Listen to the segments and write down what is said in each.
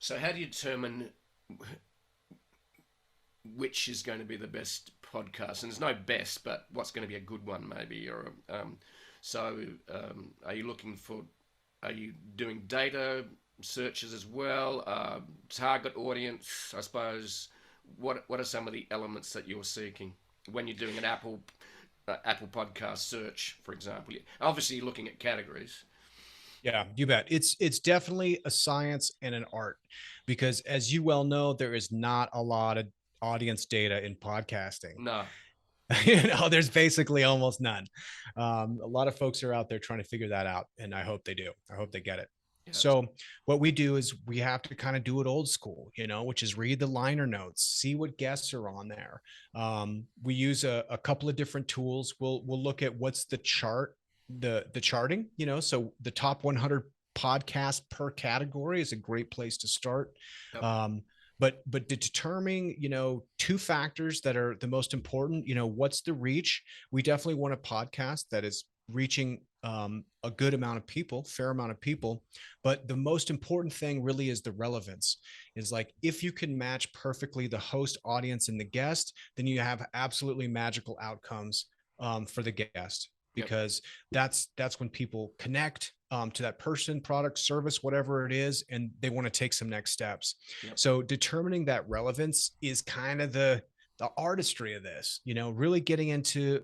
So how do you determine which is going to be the best podcast? And there's no best, but what's going to be a good one, maybe? Or so, are you looking for? Are you doing data searches as well? Target audience, I suppose. What are some of the elements that you're seeking when you're doing an Apple podcast search, for example? Obviously, you're looking at categories. Yeah, you bet. It's definitely a science and an art because as you well know, there is not a lot of audience data in podcasting. No. There's basically almost none. A lot of folks are out there trying to figure that out, and I hope they do. I hope they get it. Yeah. So what we do is we have to kind of do it old school, which is read the liner notes, see what guests are on there. We use a couple of different tools. We'll look at what's the chart, the charting, so the top 100 podcasts per category is a great place to start. Yep. But determining, two factors that are the most important, what's the reach? We definitely want a podcast that is reaching a good amount of people, fair amount of people. But the most important thing really is the relevance. Is like, if you can match perfectly the host, audience, and the guest, then you have absolutely magical outcomes for the guest, because that's when people connect to that person, product, service, whatever it is, and they want to take some next steps. Yep. So determining that relevance is kind of the artistry of this, really getting into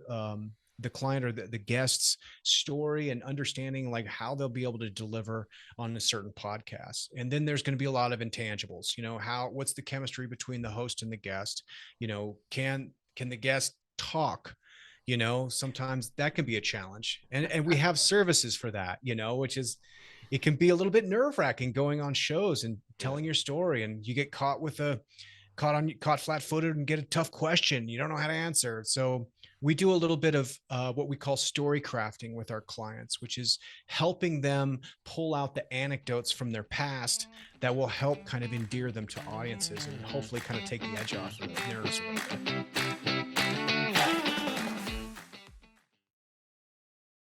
the client or the guest's story and understanding like how they'll be able to deliver on a certain podcast. And then there's going to be a lot of intangibles, what's the chemistry between the host and the guest? Can the guest talk? Sometimes that can be a challenge, and we have services for that, which is, it can be a little bit nerve wracking going on shows and telling your story, and you get caught flat footed and get a tough question. You don't know how to answer. So we do a little bit of what we call story crafting with our clients, which is helping them pull out the anecdotes from their past that will help kind of endear them to audiences and hopefully kind of take the edge off of the nerves a little bit.